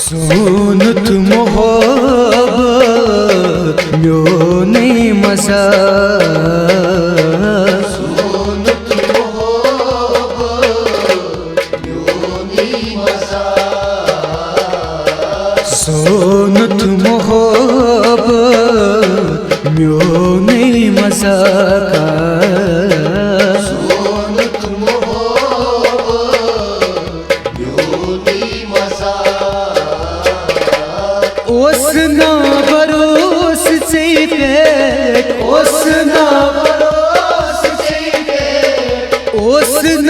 सोनत मोहब्बत म्योने मजा सोनत मोहब्बत म्योने मजा सोनत मोहब्बत म्योने मजा सोनत मोहब्बत म्योने मजा ओसना बरोस से पेट ओसना ओसना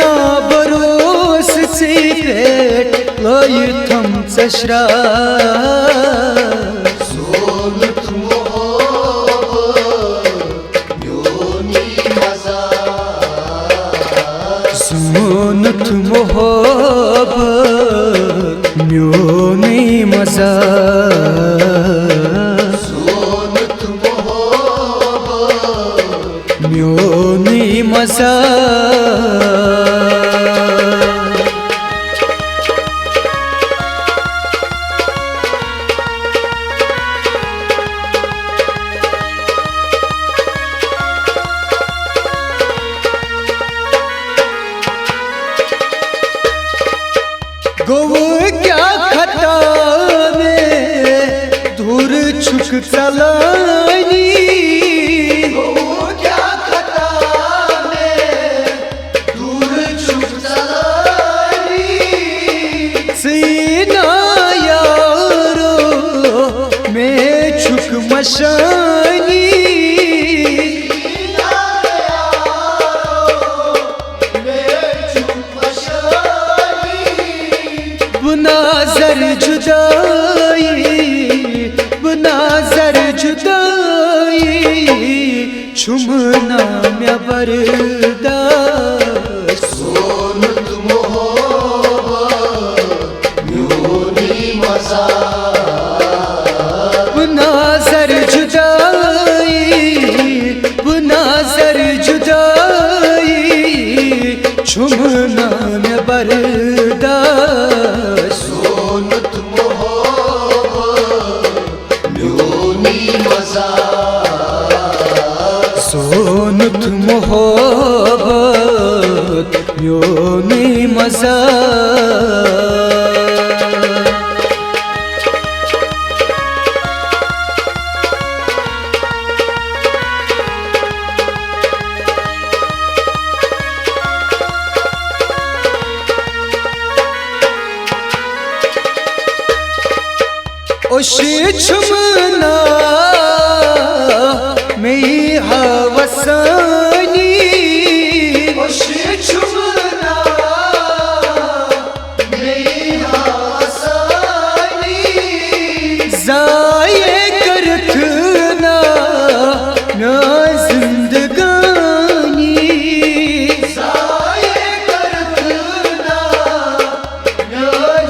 बरोस से पेट लय थम चश्रा सोनत मोहब्बत म्योने मजा सोनत मोहब्बत म्योने मजा सोनत मोहब्बत म्योने मजा गो क्या खता में दूर छुक चलानी क्या खता में दूर छुप चलानी सीना यारो में छुक मशानी बुनाजर जुदाई बुनाजर जुदाई छुमना में बर्दाश्त सोनत मोहब्बत म्योने मजा बुनाजर जुदाई बुनाजर जुदाई छुमना में बर्दाश्त सोनत मोहब्बत म्योने मजा सोनत मोहब्बत म्योने मजा ओश छुमना में हवसानी ओश छुमना में हवसानी जाये करतना ना जिंदगानी जाये करतना ना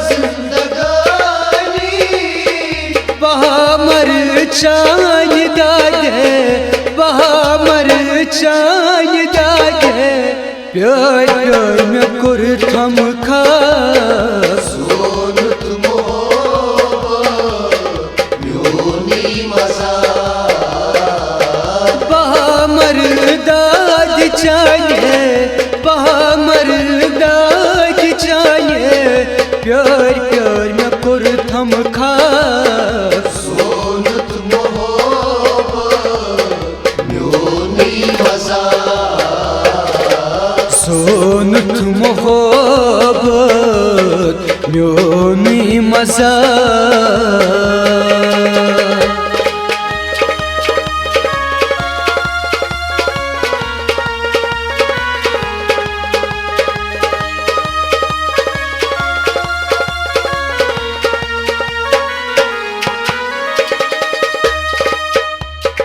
जिंदगानी बहामर चांद दागे बहामर चांद दागे प्यार प्यार में कुर थम खा सोनत मोहब्बत म्योने मजा बहामर दाग चाहिए बहामर दाग चाहिए प्यार प्यार में कुर थम खा सोनत मोहब्बत म्योने मजा सोनत मोहब्बत म्योने मजा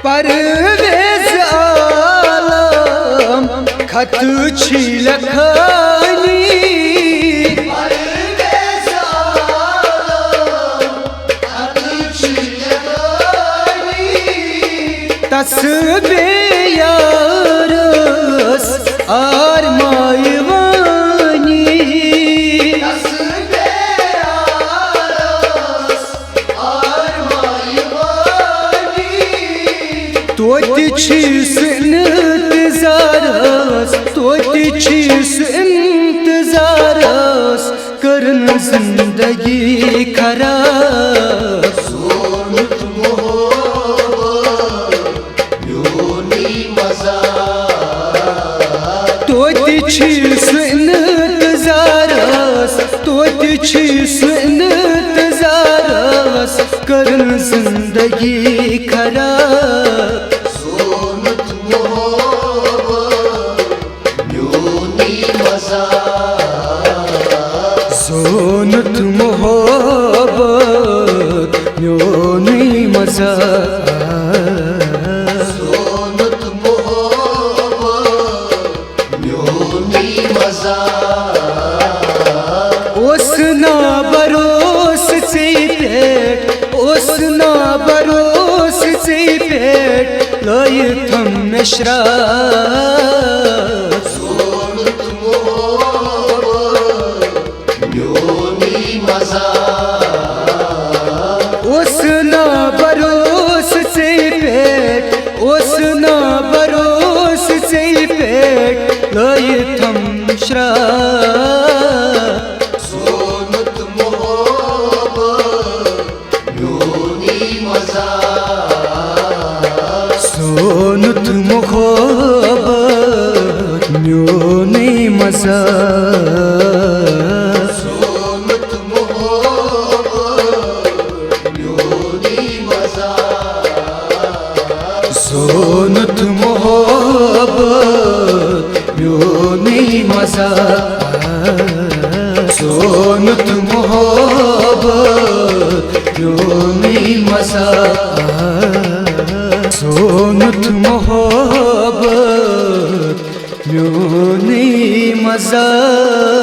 परवेज आलम खत छी लखानी परवेज आलम खत छी लखानी तस्बे यारस आर मायवानी तस्बे यारस توتہِ چھِس اِنتظارس توتہِ چھِس اِنتظارس کٔرٕن زِندگی خراب سونُت محبت میونی مزاق توتہِ چھِس اِنتظارس توتہِ چھِس اِنتظارس کٔرٕن زِندگی خراب سونُت محبت میونی مزاق زونُت محبت میونٕے مزاق سونُت محبت میونی مزاق اوس نا بروس ژےٚ پٮ۪ٹھ اوس نا بروس ژےٚ پٮ۪ٹھ لٲیِتھَم مےٚ شرٛاپ سونُت محبت میونی مزاق اوس نا بروس ژےٚ پٮ۪ٹھ اوس نا بروس ژےٚ پٮ۪ٹھ لٲیِتھَم شرٛاپ سونُت محبت میونی مزاق سونُت محبت میونٕے مزاق سونُت محبت میونی مزاق سونُت محبت میونٕے مزاق سونُت محبت میونٕے مزاق سونُت محبت میونٕے مزاق